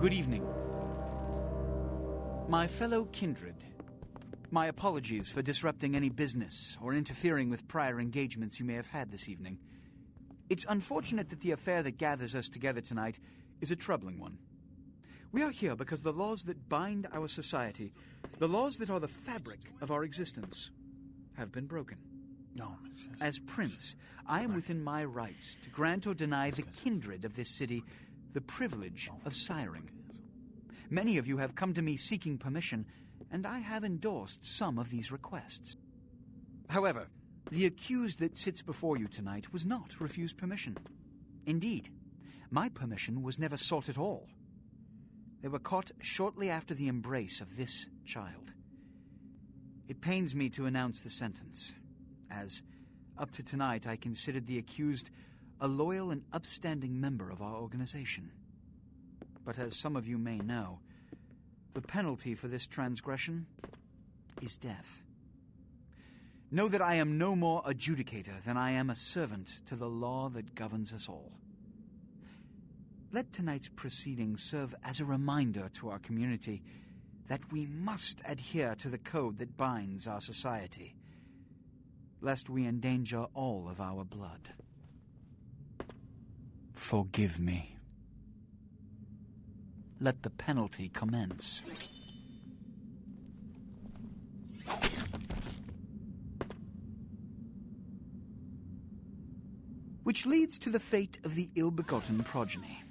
Good evening. My fellow kindred, my apologies for disrupting any business or interfering with prior engagements you may have had this evening. It's unfortunate that the affair that gathers us together tonight is a troubling one. We are here because the laws that bind our society, the laws that are the fabric of our existence, have been broken. No. As Prince, I am within my rights to grant or deny the kindred of this city the privilege of siring. Many of you have come to me seeking permission, and I have endorsed some of these requests. However, the accused that sits before you tonight was not refused permission. Indeed, my permission was never sought at all. They were caught shortly after the embrace of this child. It pains me to announce the sentence, as, up to tonight, I considered the accused a loyal and upstanding member of our organization. But as some of you may know, the penalty for this transgression is death. Know that I am no more adjudicator than I am a servant to the law that governs us all. Let tonight's proceedings serve as a reminder to our community that we must adhere to the code that binds our society, lest we endanger all of our blood. Forgive me. Let the penalty commence. Which leads to the fate of the ill-begotten progeny.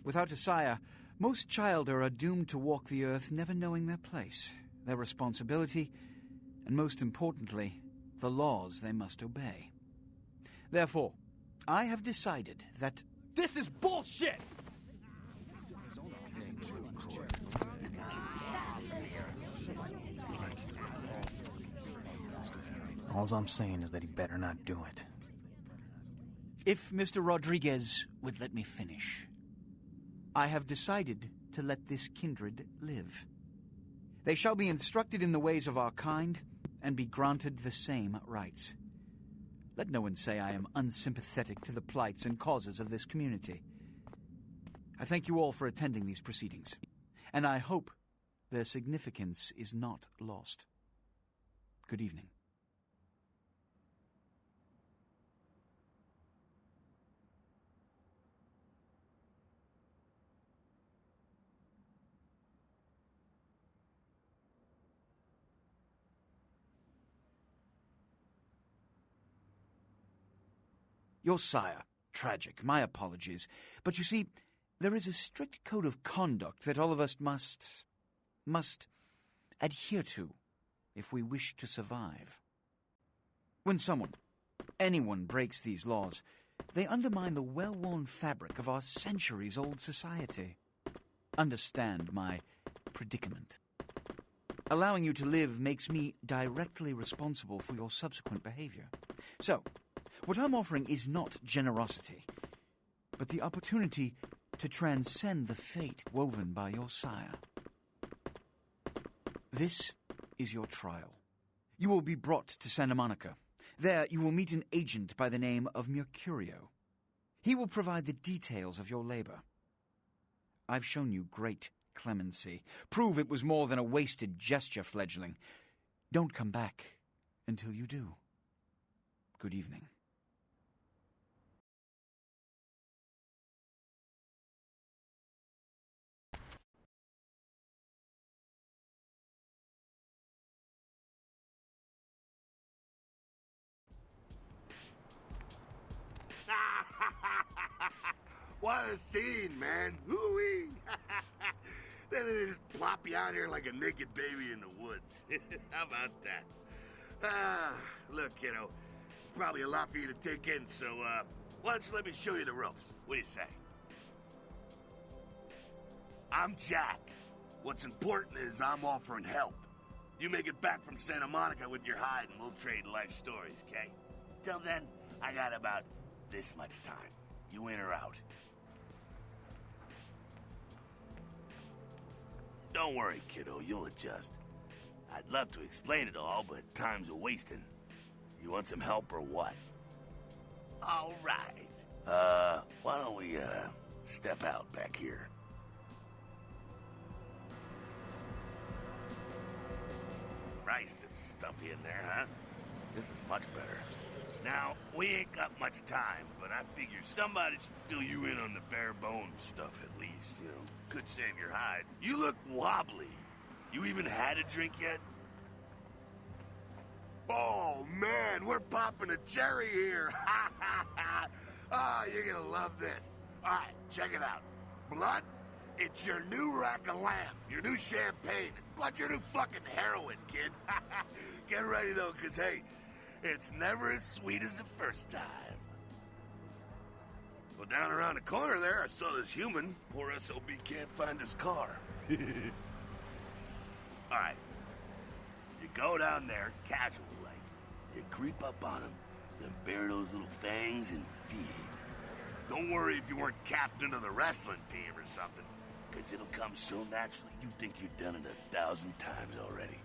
Without a sire, most childer are doomed to walk the earth never knowing their place, their responsibility, and most importantly, the laws they must obey. Therefore, I have decided that... This is bullshit! All I'm saying is that he better not do it. If Mr. Rodriguez would let me finish. I have decided to let this kindred live. They shall be instructed in the ways of our kind and be granted the same rights. Let no one say I am unsympathetic to the plights and causes of this community. I thank you all for attending these proceedings, and I hope their significance is not lost. Good evening. Your sire, tragic, my apologies. But you see, there is a strict code of conduct that all of us must adhere to if we wish to survive. When anyone breaks these laws, they undermine the well-worn fabric of our centuries-old society. Understand my predicament. Allowing you to live makes me directly responsible for your subsequent behavior. So, what I'm offering is not generosity, but the opportunity to transcend the fate woven by your sire. This is your trial. You will be brought to Santa Monica. There you will meet an agent by the name of Mercurio. He will provide the details of your labor. I've shown you great clemency. Prove it was more than a wasted gesture, fledgling. Don't come back until you do. Good evening. What a scene, man. Woo-wee. Then they just plop you out here like a naked baby in the woods. How about that? Look, kiddo, it's probably a lot for you to take in, so, why don't you let me show you the ropes? What do you say? I'm Jack. What's important is I'm offering help. You make it back from Santa Monica with your hide and we'll trade life stories, okay? Till then, I got about this much time. You in or out? Don't worry, kiddo, you'll adjust. I'd love to explain it all, but time's a-wasting. You want some help or what? All right. Why don't we, step out back here? Christ, it's stuffy in there, huh? This is much better. Now, we ain't got much time, but I figure somebody should fill you in on the bare bones stuff at least, you know. Could save your hide. You look wobbly. You even had a drink yet? Oh, man, we're popping a cherry here. Ha, ha, ha. Ah, you're gonna love this. All right, check it out. Blood, it's your new rack of lamb, your new champagne. Blood, your new fucking heroin, kid. Get ready, though, because, hey, it's never as sweet as the first time. Well, down around the corner there, I saw this human. Poor SOB can't find his car. All right. You go down there, casual like. You creep up on him, then bare those little fangs and feed. Don't worry if you weren't captain of the wrestling team or something, because it'll come so naturally you think you've done it 1,000 times already.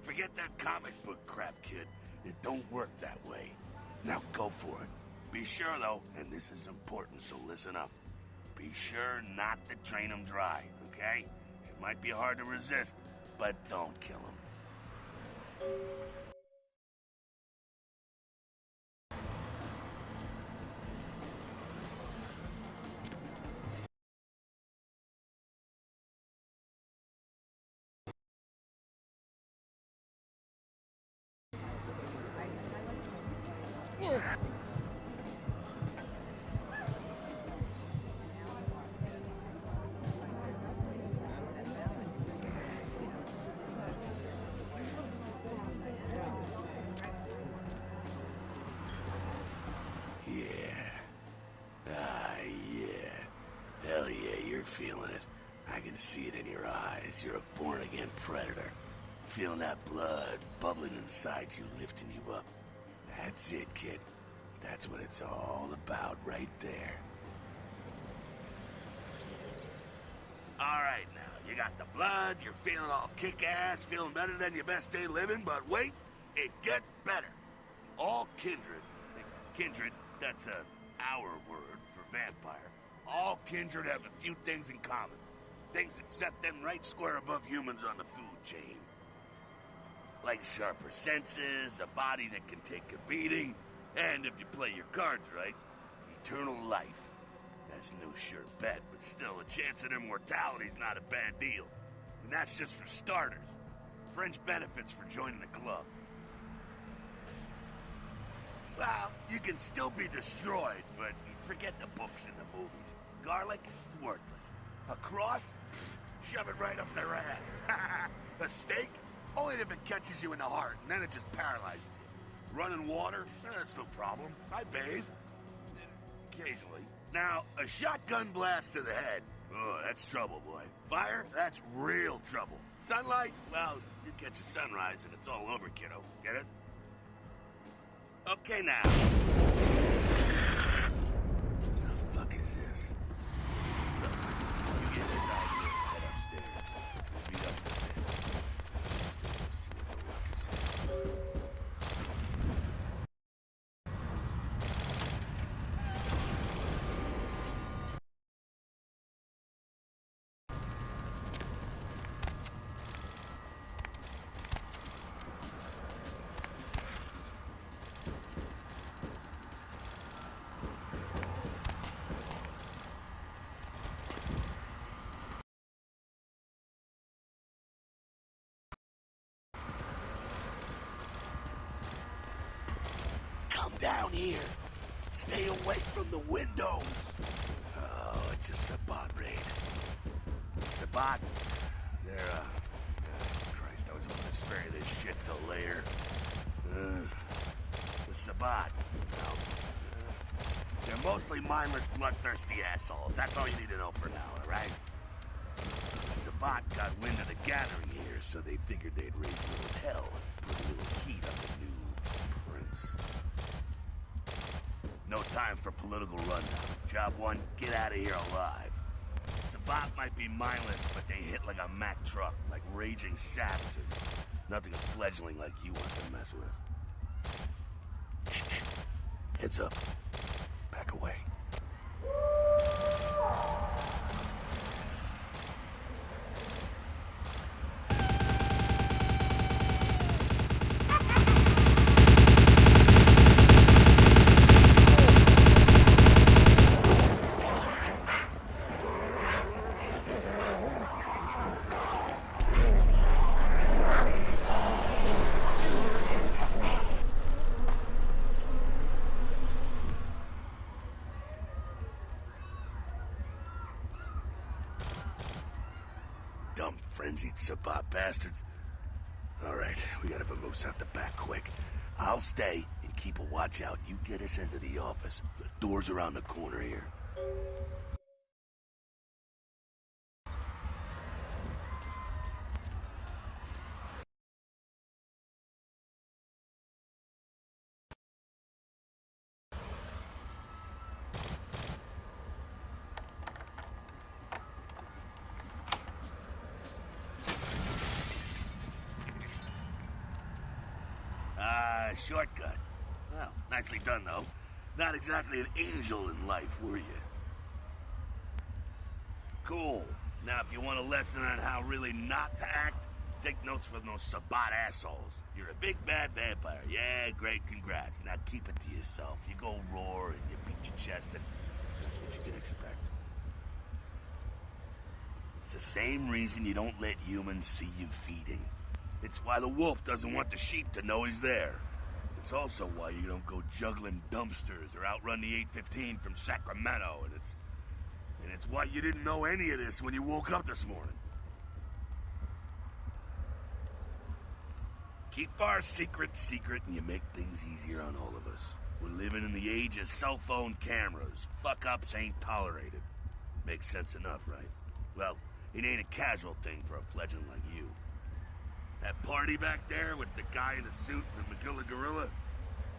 Forget that comic book crap, kid. It don't work that way. Now go for it. Be sure, though, and this is important, so listen up. Be sure not to drain him dry, okay? It might be hard to resist, but don't kill him. Feeling it. I can see it in your eyes. You're a born-again predator. Feeling that blood bubbling inside you, lifting you up. That's it, kid. That's what it's all about right there. All right, now, you got the blood, you're feeling all kick-ass, feeling better than your best day living, but wait, it gets better. All kindred, that's our word for vampire. All kindred have a few things in common. Things that set them right square above humans on the food chain. Like sharper senses, a body that can take a beating, and if you play your cards right, eternal life. That's no sure bet, but still, a chance at immortality's not a bad deal. And that's just for starters. Fringe benefits for joining the club. Well, you can still be destroyed, but forget the books and the movies. Garlic, it's worthless. A cross? Pfft, shove it right up their ass. A steak? Only if it catches you in the heart, and then it just paralyzes you. Running water? That's no problem. I bathe. Occasionally. Now, a shotgun blast to the head. Oh, that's trouble, boy. Fire? That's real trouble. Sunlight? Well, you catch a sunrise and it's all over, kiddo. Get it? Okay, now. The fuck is this? Look, you get inside here and head upstairs. We'll meet up in a bit. Let's go see what the ruckus is. Down here. Stay away from the windows. Oh, it's a Sabbat raid. Sabbat, they're, Christ, I was hoping to spare you this shit till later. The Sabbat, no. They're mostly mindless, bloodthirsty assholes. That's all you need to know for now, all right? The Sabbat got wind of the gathering here, so they figured they'd raise a little hell and put a little heat on the new prince. No time for political rundown. Job one, get out of here alive. Sabbat might be mindless, but they hit like a Mack truck, like raging savages. Nothing a fledgling like you wants to mess with. Shh. Heads up. Back away. dumb, frenzied Sabbat bastards. All right, we gotta vamoose out the back quick. I'll stay and keep a watch out. You get us into the office. The door's around the corner here. Shortcut. Well, nicely done, though. Not exactly an angel in life, were you? Cool. Now, if you want a lesson on how really not to act, take notes from those Sabbat assholes. You're a big bad vampire. Yeah, great, congrats. Now keep it to yourself. You go roar and you beat your chest, and that's what you can expect. It's the same reason you don't let humans see you feeding. It's why the wolf doesn't want the sheep to know he's there. It's also why you don't go juggling dumpsters or outrun the 815 from Sacramento, and it's why you didn't know any of this when you woke up this morning. Keep our secret, and you make things easier on all of us. We're living in the age of cell phone cameras. Fuck-ups ain't tolerated. Makes sense enough, right? Well, it ain't a casual thing for a fledgling like you. That party back there with the guy in the suit and the McGilla gorilla?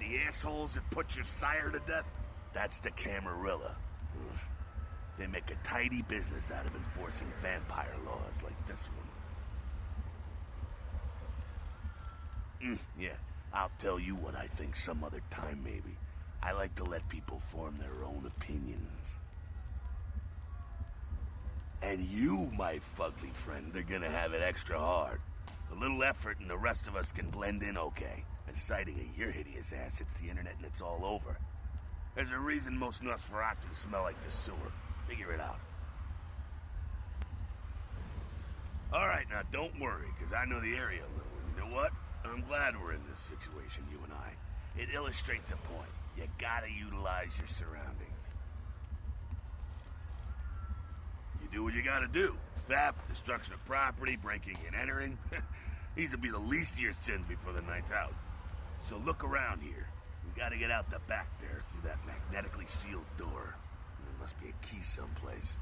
The assholes that put your sire to death? That's the Camarilla. They make a tidy business out of enforcing vampire laws like this one. Yeah, I'll tell you what I think some other time, maybe. I like to let people form their own opinions. And you, my fugly friend, are gonna have it extra hard. A little effort and the rest of us can blend in okay. And sighting of your hideous ass hits the internet and it's all over. There's a reason most Nosferatu smell like the sewer. Figure it out. Alright, now don't worry, because I know the area a little. And you know what? I'm glad we're in this situation, you and I. It illustrates a point. You gotta utilize your surroundings. You do what you gotta do. Theft, destruction of property, breaking and entering. These will be the least of your sins before the night's out. So look around here. We gotta get out the back there through that magnetically sealed door. There must be a key someplace.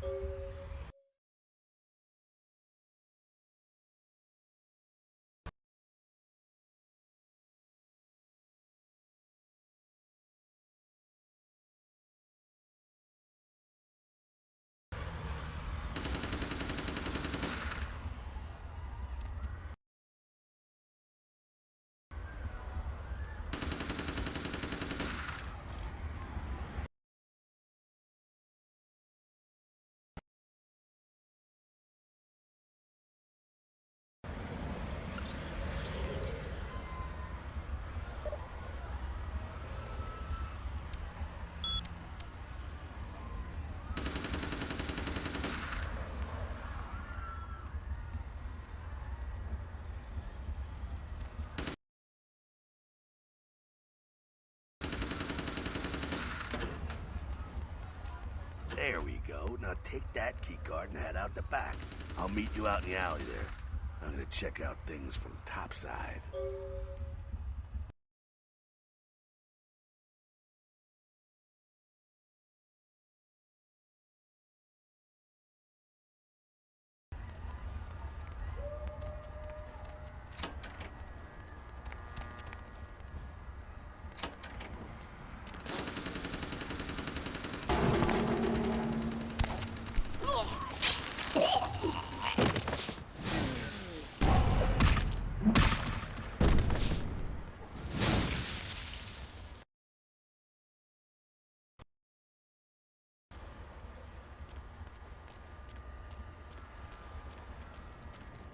There we go. Now take that keycard and head out the back. I'll meet you out in the alley there. I'm gonna check out things from topside.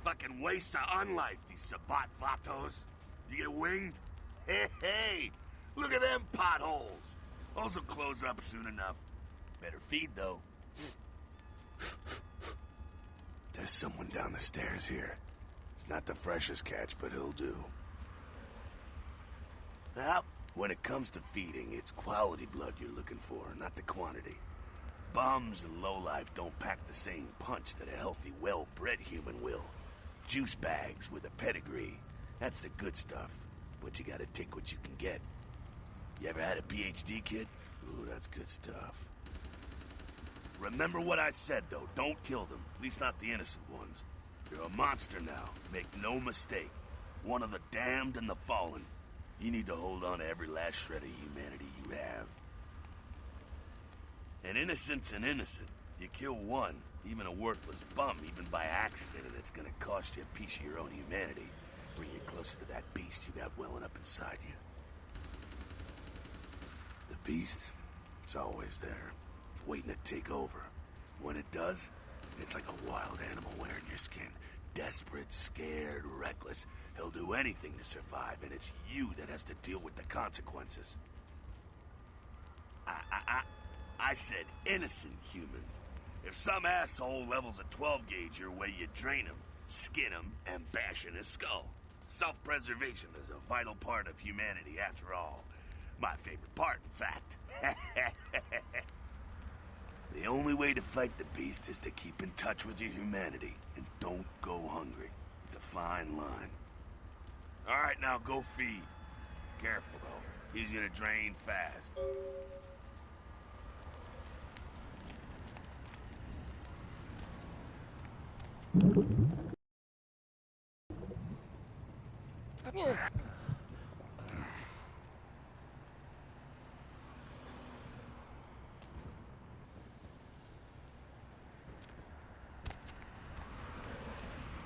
Fucking waste of unlife, these Sabbat vatos. You get winged? Hey, look at them potholes. Those will close up soon enough. Better feed, though. There's someone down the stairs here. It's not the freshest catch, but he'll do. Well, when it comes to feeding, it's quality blood you're looking for, not the quantity. Bums and lowlife don't pack the same punch that a healthy, well-bred human will. Juice bags with a pedigree. That's the good stuff. But you gotta take what you can get. You ever had a PhD, kid? Ooh, that's good stuff. Remember what I said, though. Don't kill them. At least not the innocent ones. You're a monster now. Make no mistake. One of the damned and the fallen. You need to hold on to every last shred of humanity you have. An innocent's an innocent. You kill one, even a worthless bum, even by accident, and it's gonna cost you a piece of your own humanity. Bring you closer to that beast you got welling up inside you. The beast, it's always there, waiting to take over. When it does, it's like a wild animal wearing your skin. Desperate, scared, reckless. He'll do anything to survive, and it's you that has to deal with the consequences. I said innocent humans. If some asshole levels a 12 gauge your way, you drain him, skin him, and bash in his skull. Self-preservation is a vital part of humanity, after all. My favorite part, in fact. The only way to fight the beast is to keep in touch with your humanity, and don't go hungry. It's a fine line. All right, now go feed. Careful, though. He's gonna drain fast.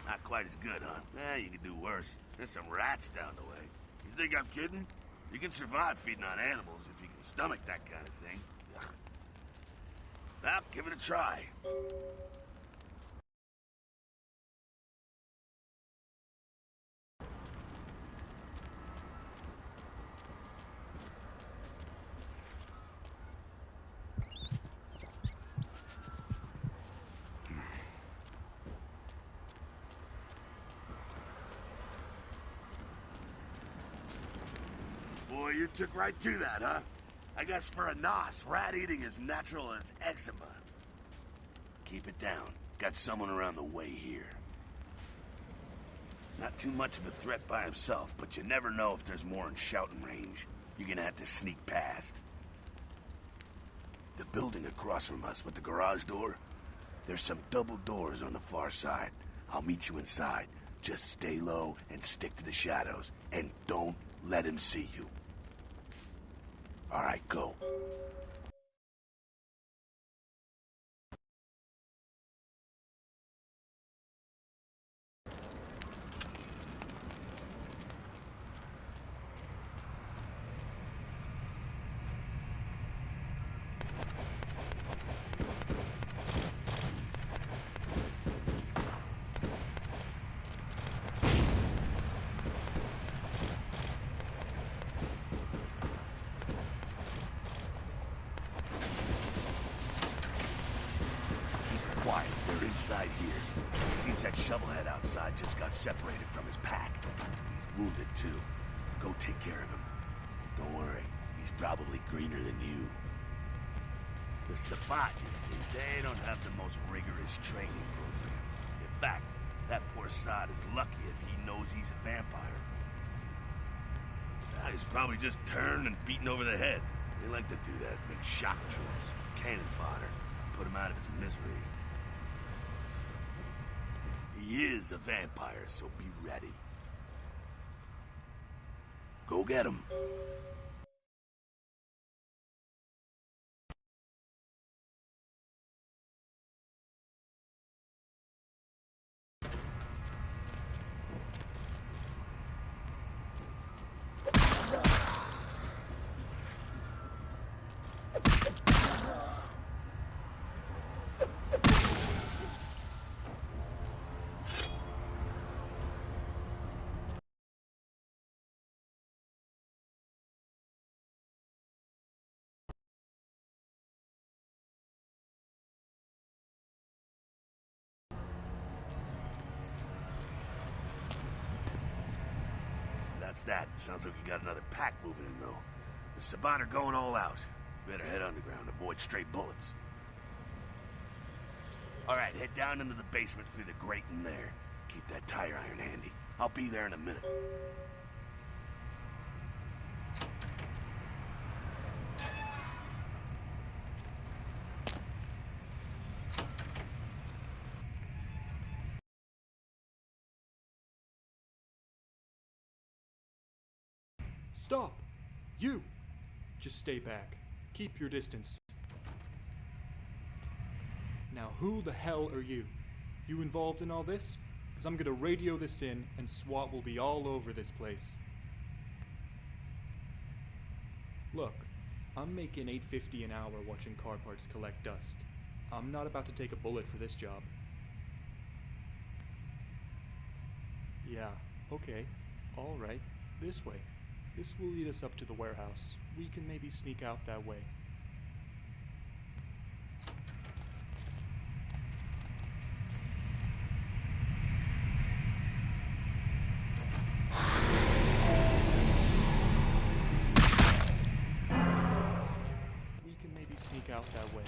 Not quite as good, huh? You could do worse. There's some rats down the way. You think I'm kidding? You can survive feeding on animals if you can stomach that kind of thing. Ugh. Well, give it a try. Boy, you took right to that, huh? I guess for a Nos, rat eating is natural as eczema. Keep it down. Got someone around the way here. Not too much of a threat by himself, but you never know if there's more in shouting range. You're gonna have to sneak past. The building across from us with the garage door, there's some double doors on the far side. I'll meet you inside. Just stay low and stick to the shadows, and don't let him see you. All right, go. Inside here. Seems that shovelhead outside just got separated from his pack. He's wounded too. Go take care of him. Don't worry, he's probably greener than you. The Sabbat, you see, they don't have the most rigorous training program. In fact, that poor sod is lucky if he knows he's a vampire. He's probably just turned and beaten over the head. They like to do that, make shock troops, cannon fodder, put him out of his misery. He is a vampire, so be ready. Go get him. That's that. Sounds like you got another pack moving in, though. The Sabbat are going all out. You better head underground, avoid stray bullets. All right, head down into the basement through the grate in there. Keep that tire iron handy. I'll be there in a minute. Stop! You! Just stay back. Keep your distance. Now who the hell are you? You involved in all this? Because I'm gonna radio this in and SWAT will be all over this place. Look, I'm making $8.50 an hour watching car parts collect dust. I'm not about to take a bullet for this job. Yeah, okay. Alright, this way. This will lead us up to the warehouse. We can maybe sneak out that way. We can maybe sneak out that way.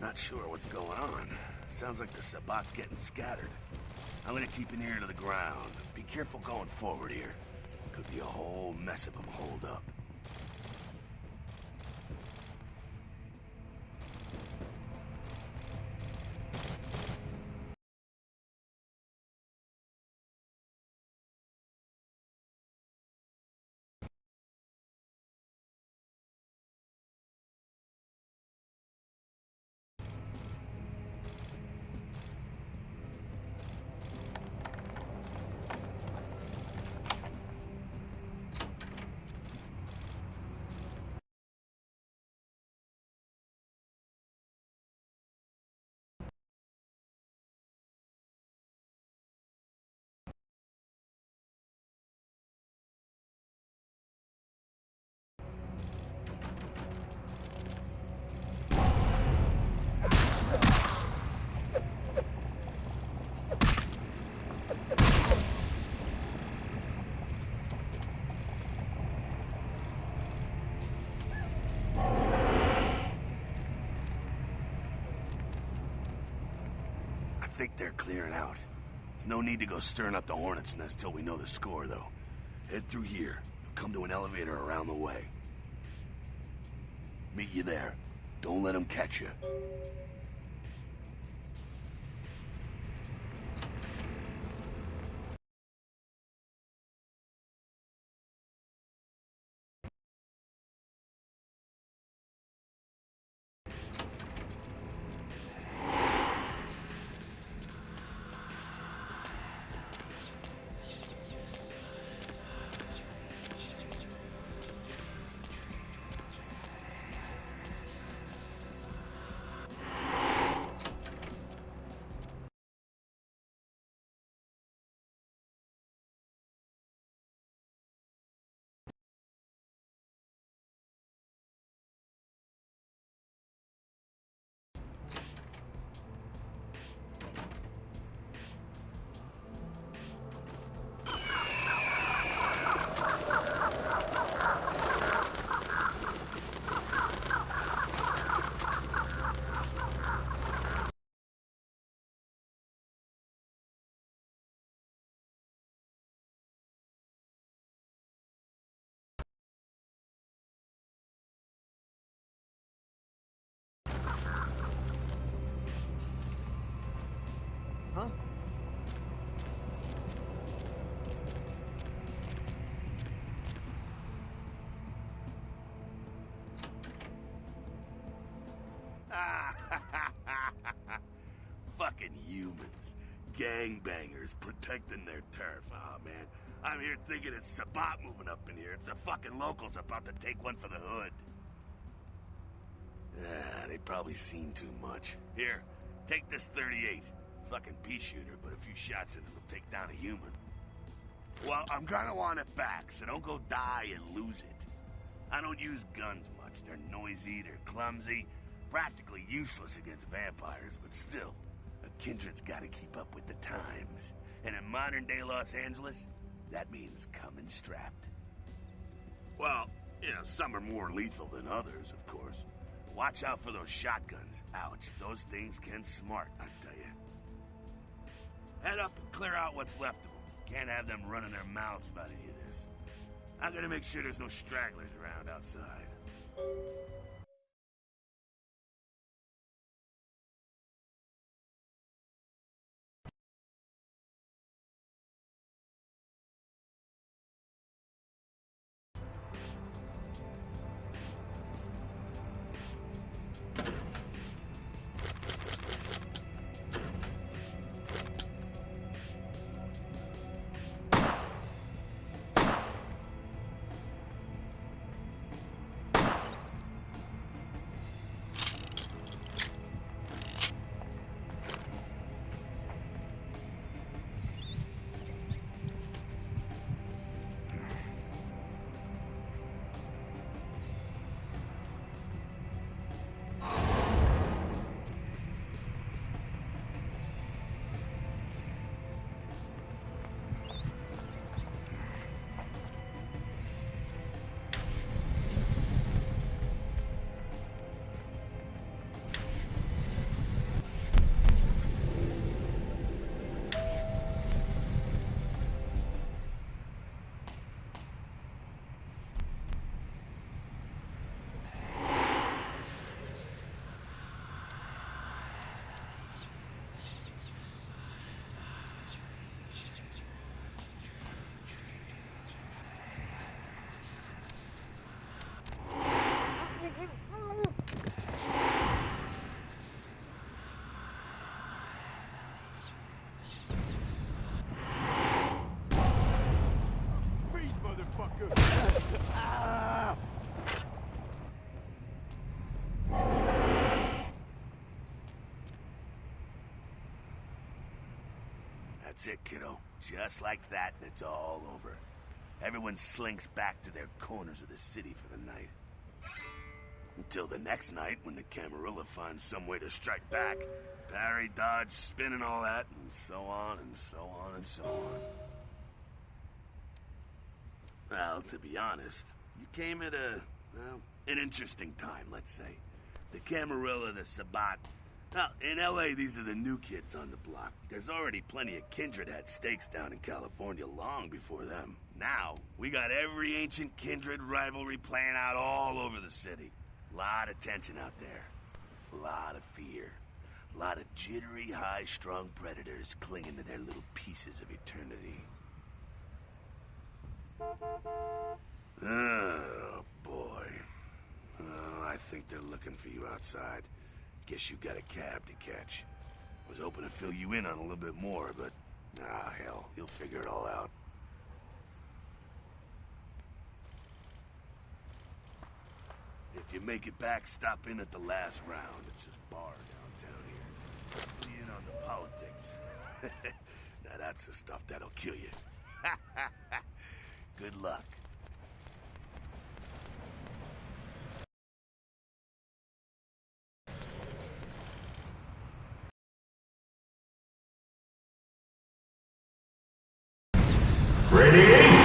Not sure what's going on. Sounds like the Sabbat's getting scattered. I'm gonna keep an ear to the ground. Be careful going forward here. Could be a whole mess of them holed up. I think they're clearing out. There's no need to go stirring up the hornet's nest till we know the score, though. Head through here. You'll come to an elevator around the way. Meet you there. Don't let them catch you. Huh? Fucking humans. Gangbangers protecting their turf. Oh, man. I'm here thinking it's Sabbat moving up in here. It's the fucking locals about to take one for the hood. They probably seen too much. Here, take this 38. fucking pea shooter, but a few shots and it'll take down a human. Well, I'm gonna want it back, so don't go die and lose it. I don't use guns much. They're noisy, they're clumsy, practically useless against vampires, but still, a kindred's gotta keep up with the times. And in modern-day Los Angeles, that means coming strapped. Well, yeah, some are more lethal than others, of course. Watch out for those shotguns. Ouch, those things can smart, I tell you. Head up and clear out what's left of them. Can't have them running their mouths about any of this. I'm gonna make sure there's no stragglers around outside. That's it, kiddo. Just like that, and it's all over. Everyone slinks back to their corners of the city for the night. Until the next night, when the Camarilla finds some way to strike back. Parry, dodge, spin and all that, and so on, and so on, and so on. Well, to be honest, you came at an interesting time, let's say. The Camarilla, the Sabbat. Now, in L.A., these are the new kids on the block. There's already plenty of kindred had stakes down in California long before them. Now, we got every ancient kindred rivalry playing out all over the city. Lot of tension out there. A lot of fear. A lot of jittery, high-strung predators clinging to their little pieces of eternity. Oh, boy. Oh, I think they're looking for you outside. Guess you got a cab to catch. Was hoping to fill you in on a little bit more, but... ah, hell, you'll figure it all out. If you make it back, stop in at the last round. It's this bar downtown here. Fill you in on the politics. Now that's the stuff that'll kill you. Good luck. Ready?